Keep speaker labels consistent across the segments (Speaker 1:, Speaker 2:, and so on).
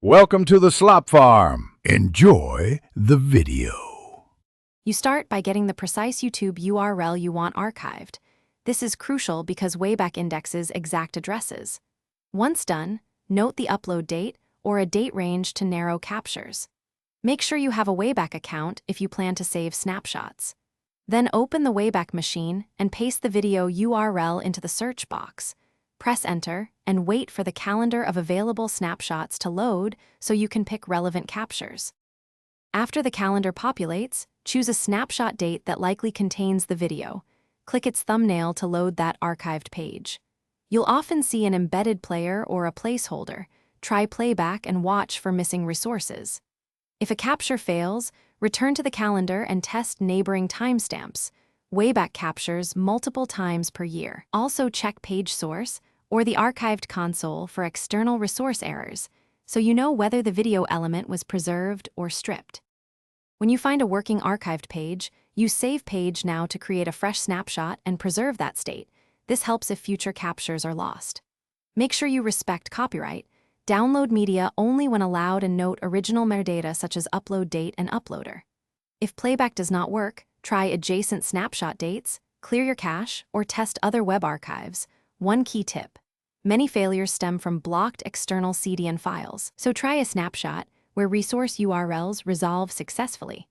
Speaker 1: Welcome to the Slop Farm. Enjoy the video.
Speaker 2: You start by getting the precise YouTube URL you want archived. This is crucial because Wayback indexes exact addresses. Once done, note the upload date or a date range to narrow captures. Make sure you have a Wayback account if you plan to save snapshots. Then open the Wayback Machine and paste the video URL into the search box. Press Enter and wait for the calendar of available snapshots to load so you can pick relevant captures. After the calendar populates, choose a snapshot date that likely contains the video. Click its thumbnail to load that archived page. You'll often see an embedded player or a placeholder. Try playback and watch for missing resources. If a capture fails, return to the calendar and test neighboring timestamps. Wayback captures multiple times per year. Also check page source or the archived console for external resource errors, so you know whether the video element was preserved or stripped. When you find a working archived page, use Save Page Now to create a fresh snapshot and preserve that state. This helps if future captures are lost. Make sure you respect copyright. Download media only when allowed and note original metadata such as upload date and uploader. If playback does not work, try adjacent snapshot dates, clear your cache, or test other web archives. One key tip: many failures stem from blocked external CDN files, so try a snapshot where resource URLs resolve successfully.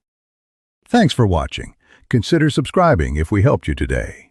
Speaker 1: Thanks for watching. Consider subscribing if we helped you today.